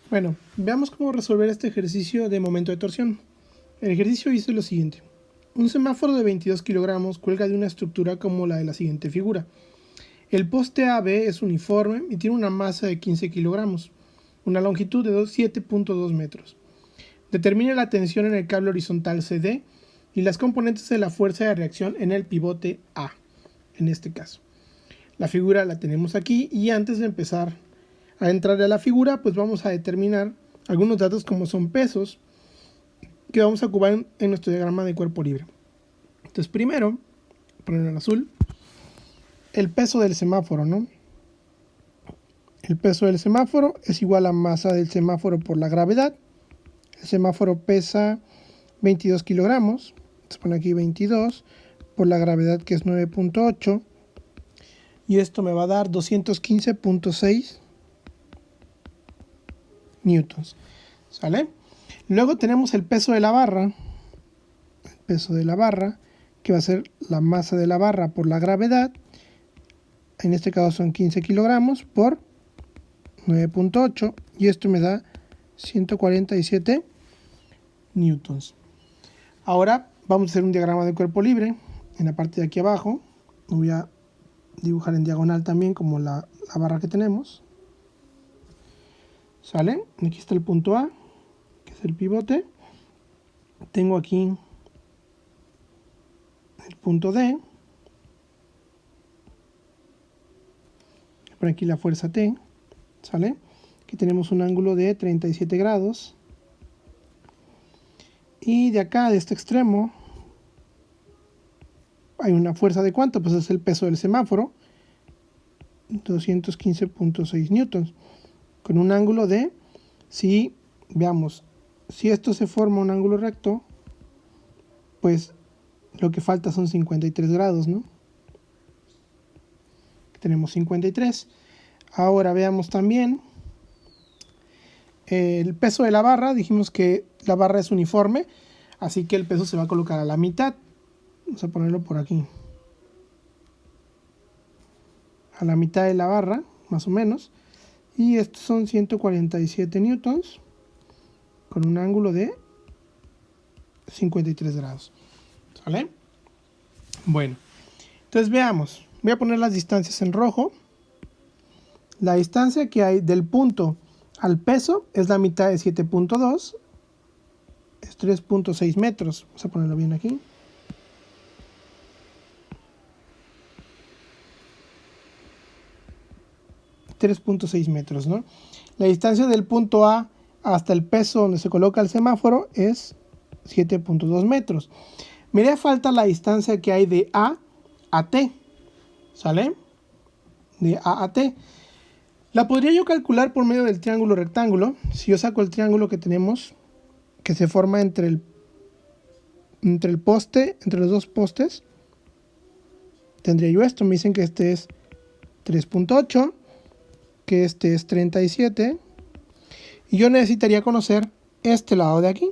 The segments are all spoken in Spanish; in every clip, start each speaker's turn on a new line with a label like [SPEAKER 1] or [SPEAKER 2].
[SPEAKER 1] Bueno, veamos cómo resolver este ejercicio de momento de torsión. El ejercicio dice lo siguiente. Un semáforo de 22 kilogramos cuelga de una estructura como la de la siguiente figura. El poste AB es uniforme y tiene una masa de 15 kilogramos, una longitud de 7.2 metros. Determine la tensión en el cable horizontal CD y las componentes de la fuerza de reacción en el pivote A, en este caso. La figura la tenemos aquí y antes de empezar a entrar a la figura, pues vamos a determinar algunos datos como son pesos que vamos a ocupar en nuestro diagrama de cuerpo libre. Entonces primero, poner en azul, el peso del semáforo, ¿no? El peso del semáforo es igual a masa del semáforo por la gravedad. El semáforo pesa 22 kilogramos, se pone aquí 22, por la gravedad que es 9.8, y esto me va a dar 215.6 newtons, ¿sale? Luego tenemos el peso de la barra, que va a ser la masa de la barra por la gravedad, en este caso son 15 kilogramos por 9.8, y esto me da 147 newtons. Ahora vamos a hacer un diagrama de cuerpo libre. En la parte de aquí abajo voy a dibujar en diagonal también como la barra que tenemos, ¿sale? Aquí está el punto A, que es el pivote. Tengo aquí el punto D, por aquí la fuerza T, ¿sale? Aquí tenemos un ángulo de 37 grados. Y de acá, de este extremo, hay una fuerza de ¿cuánto? Pues es el peso del semáforo, 215.6 newtons, con un ángulo de, si veamos, si esto se forma un ángulo recto, pues lo que falta son 53 grados, ¿no? Tenemos 53. Ahora veamos también el peso de la barra. Dijimos que la barra es uniforme, así que el peso se va a colocar a la mitad. Vamos a ponerlo por aquí, a la mitad de la barra, más o menos. Y estos son 147 newtons con un ángulo de 53 grados. ¿Sale? Bueno, entonces veamos. Voy a poner las distancias en rojo. La distancia que hay del punto al peso es la mitad de 7.2, es 3.6 metros. Vamos a ponerlo bien aquí. $3.6 metros, ¿no? La distancia del punto A hasta el peso donde se coloca el semáforo es 7.2 metros. Me haría falta la distancia que hay de A a T, ¿sale? De A a T. La podría yo calcular por medio del triángulo rectángulo. Si yo saco el triángulo que tenemos, que se forma entre el poste, entre los dos postes, tendría yo esto. Me dicen que este es 3.8, que este es 37, y yo necesitaría conocer este lado de aquí,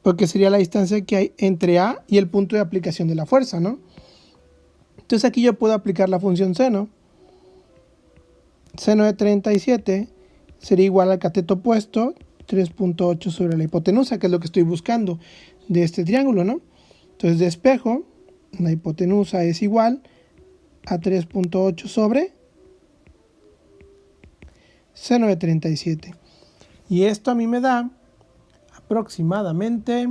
[SPEAKER 1] porque sería la distancia que hay entre A y el punto de aplicación de la fuerza, ¿no? Entonces aquí yo puedo aplicar la función seno. Seno de 37 sería igual al cateto opuesto, 3.8 sobre la hipotenusa, que es lo que estoy buscando de este triángulo, ¿no? Entonces de espejo, la hipotenusa es igual a 3.8 sobre seno de 37. Y esto a mí me da aproximadamente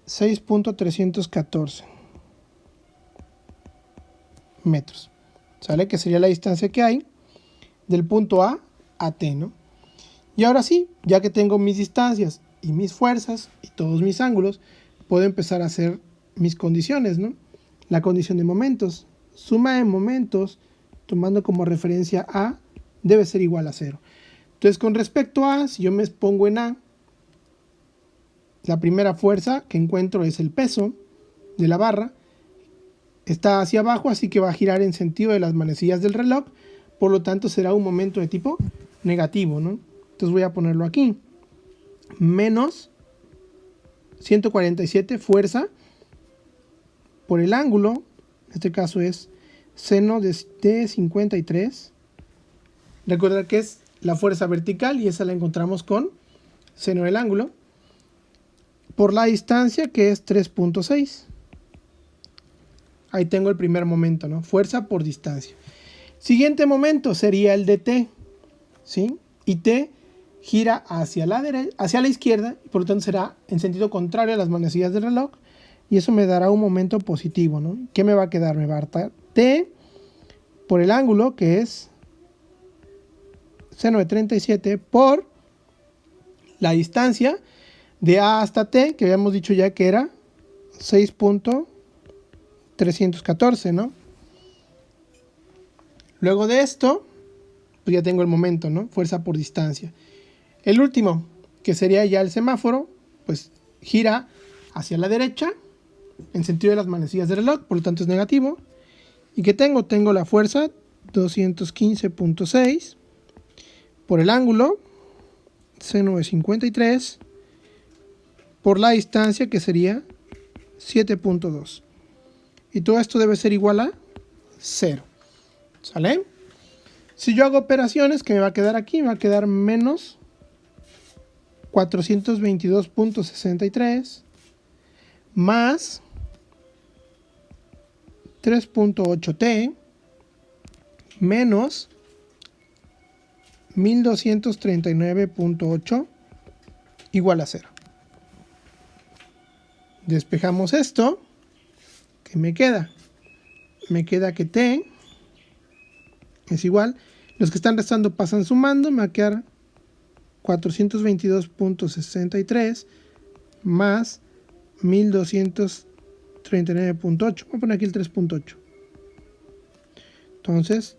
[SPEAKER 1] 6.314 metros. ¿Sale? Que sería la distancia que hay del punto A a T, ¿no? Y ahora sí, ya que tengo mis distancias y mis fuerzas y todos mis ángulos, puedo empezar a hacer mis condiciones, ¿no? La condición de momentos. Suma de momentos, tomando como referencia A, debe ser igual a 0. Entonces, con respecto a, si yo me pongo en A, la primera fuerza que encuentro es el peso de la barra. Está hacia abajo, así que va a girar en sentido de las manecillas del reloj. Por lo tanto, será un momento de tipo negativo, ¿no? Entonces voy a ponerlo aquí. Menos 147 fuerza por el ángulo. En este caso es seno de 53. Recordar que es la fuerza vertical, y esa la encontramos con seno del ángulo, por la distancia, que es 3.6. Ahí tengo el primer momento, ¿no? Fuerza por distancia. Siguiente momento sería el de T, ¿sí? Y T gira hacia la izquierda, y por lo tanto será en sentido contrario a las manecillas del reloj, y eso me dará un momento positivo, ¿no? ¿Qué me va a quedar? Me va a dar T por el ángulo, que es seno de 37, por la distancia de A hasta T, que habíamos dicho ya que era 6.314, ¿no? Luego de esto, pues ya tengo el momento, ¿no? Fuerza por distancia. El último, que sería ya el semáforo, pues gira hacia la derecha, en sentido de las manecillas del reloj, por lo tanto es negativo. ¿Y qué tengo? Tengo la fuerza 215.6 por el ángulo, seno de 53, por la distancia, que sería 7.2. Y todo esto debe ser igual a 0. ¿Sale? Si yo hago operaciones, ¿qué me va a quedar aquí? Me va a quedar menos 422.63 más 3.8t menos 1239.8 igual a 0. Despejamos esto. ¿Qué me queda? Me queda que t es igual. Los que están restando pasan sumando. Me va a quedar 422.63 más 1239.8. Voy a poner aquí el 3.8. Entonces,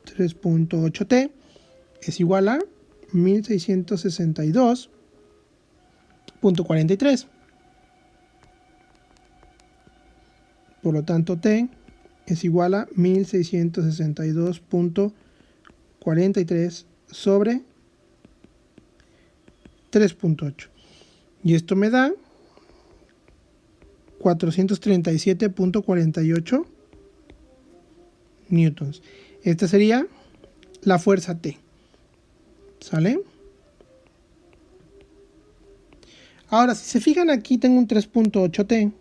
[SPEAKER 1] 3.8t es igual a 1662.43. Por lo tanto, t es igual a 1662.43 sobre 3.8. Y esto me da 437.48 newtons. Esta sería la fuerza T. ¿Sale? Ahora, si se fijan aquí, tengo un 3.8T.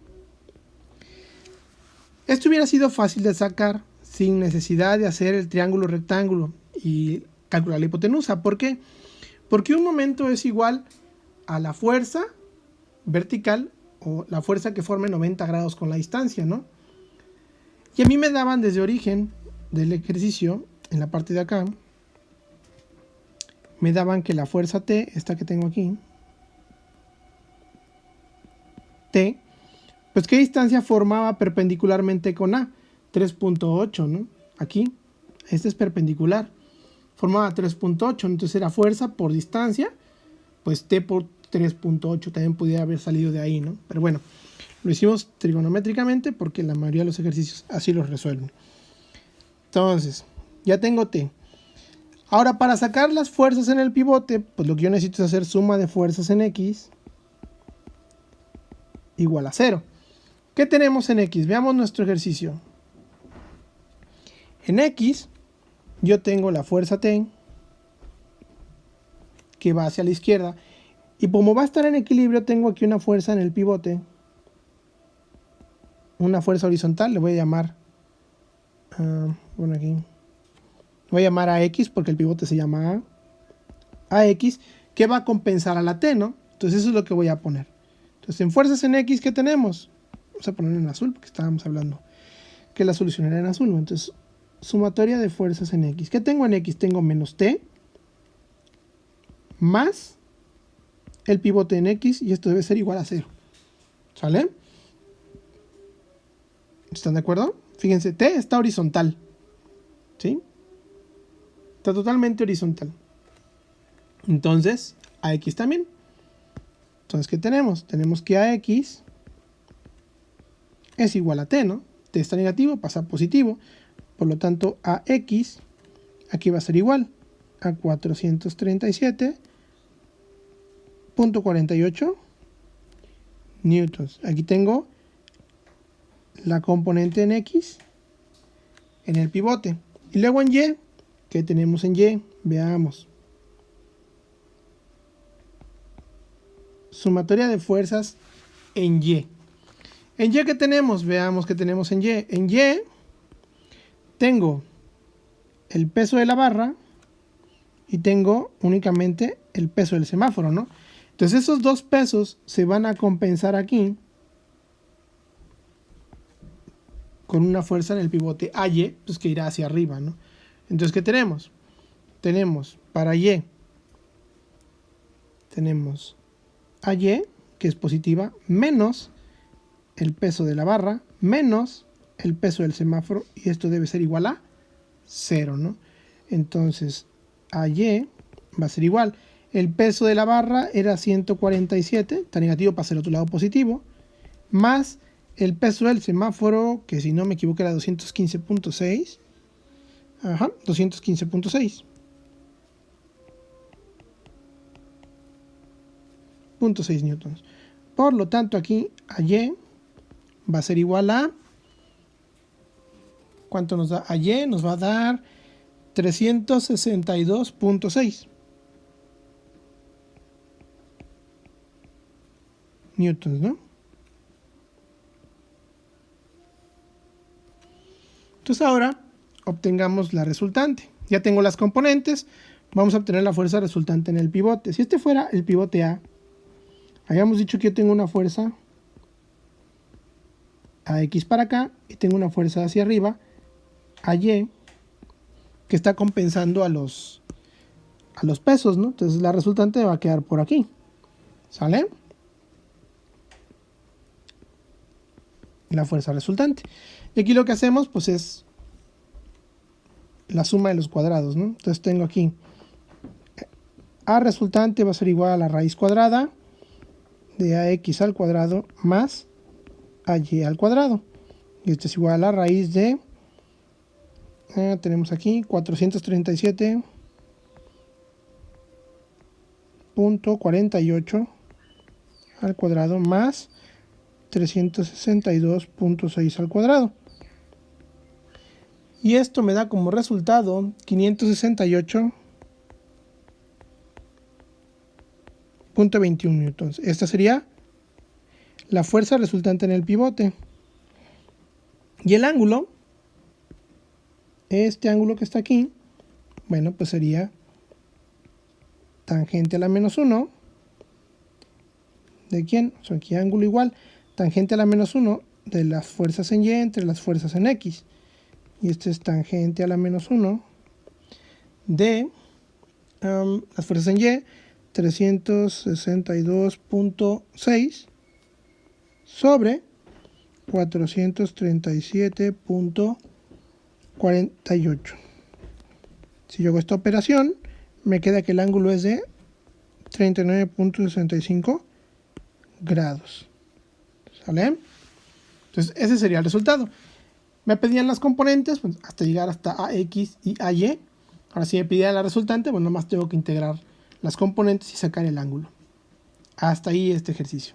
[SPEAKER 1] Esto hubiera sido fácil de sacar sin necesidad de hacer el triángulo rectángulo y calcular la hipotenusa. ¿Por qué? Porque un momento es igual a la fuerza vertical o la fuerza que forme 90 grados con la distancia, ¿no? Y a mí me daban desde origen del ejercicio, en la parte de acá, me daban que la fuerza T, esta que tengo aquí, T, pues qué distancia formaba perpendicularmente con A, 3.8, ¿no? Aquí, este es perpendicular, formaba 3.8, entonces era fuerza por distancia, pues T por 3.8 también pudiera haber salido de ahí, ¿no? Pero bueno, lo hicimos trigonométricamente porque la mayoría de los ejercicios así los resuelven. Entonces, ya tengo T. Ahora, para sacar las fuerzas en el pivote, pues lo que yo necesito es hacer suma de fuerzas en X igual a 0. ¿Qué tenemos en X? Veamos nuestro ejercicio. En X, yo tengo la fuerza T, que va hacia la izquierda. Y como va a estar en equilibrio, tengo aquí una fuerza en el pivote. Una fuerza horizontal, le voy a llamar... bueno, aquí... voy a llamar a X porque el pivote se llama A. X, que va a compensar a la T, ¿no? Entonces eso es lo que voy a poner. Entonces en fuerzas en X, ¿qué tenemos? Vamos a poner en azul porque estábamos hablando que la solución era en azul, ¿no? Entonces, sumatoria de fuerzas en X. ¿Qué tengo en X? Tengo menos T más el pivote en X, y esto debe ser igual a 0. ¿Sale? ¿Están de acuerdo? Fíjense, T está horizontal. ¿Sí? Está totalmente horizontal. Entonces, AX también. Entonces, ¿qué tenemos? Tenemos que AX es igual a T, ¿no? T está negativo, pasa a positivo. Por lo tanto, AX aquí va a ser igual a 437.48 newtons. Aquí tengo la componente en X en el pivote. Y luego en Y ¿Qué tenemos en Y? Veamos. Sumatoria de fuerzas en Y. ¿En Y qué tenemos? Veamos qué tenemos en Y. En Y tengo el peso de la barra y tengo únicamente el peso del semáforo, ¿no? Entonces esos dos pesos se van a compensar aquí con una fuerza en el pivote AY, pues que irá hacia arriba, ¿no? Entonces, ¿qué tenemos? Tenemos para Y, tenemos AY, que es positiva, menos el peso de la barra, menos el peso del semáforo, y esto debe ser igual a 0, ¿no? Entonces, AY va a ser igual. El peso de la barra era 147, está negativo, pasa al otro lado positivo, más el peso del semáforo, que si no me equivoco era 215.6. Ajá, 215.6. 0.6 newtons. Por lo tanto, aquí a Y va a ser igual a... ¿Cuánto nos da? A Y nos va a dar 362.6 newtons, ¿no? Entonces ahora obtengamos la resultante. Ya tengo las componentes, vamos a obtener la fuerza resultante en el pivote. Si este fuera el pivote A, habíamos dicho que yo tengo una fuerza AX para acá y tengo una fuerza hacia arriba, AY, que está compensando a los pesos, ¿no? Entonces la resultante va a quedar por aquí. ¿Sale? La fuerza resultante. Y aquí lo que hacemos pues es la suma de los cuadrados, ¿no? Entonces tengo aquí A resultante va a ser igual a la raíz cuadrada de AX al cuadrado más AY al cuadrado. Y esto es igual a la raíz de, tenemos aquí 437.48 al cuadrado más 362.6 al cuadrado. Y esto me da como resultado 568.21 newtons. Esta sería la fuerza resultante en el pivote. Y el ángulo, este ángulo que está aquí, bueno, pues sería tangente a la menos 1. ¿De quién? O sea, aquí ángulo igual. Tangente a la menos 1 de las fuerzas en Y entre las fuerzas en X. Y este es tangente a la menos 1 de las fuerzas en Y, 362.6 sobre 437.48. Si yo hago esta operación, me queda que el ángulo es de 39.65 grados. ¿Sale? Entonces ese sería el resultado. Me pedían las componentes pues, hasta llegar hasta AX y AY. Ahora si me pidieran la resultante, bueno, nomás tengo que integrar las componentes y sacar el ángulo. Hasta ahí este ejercicio.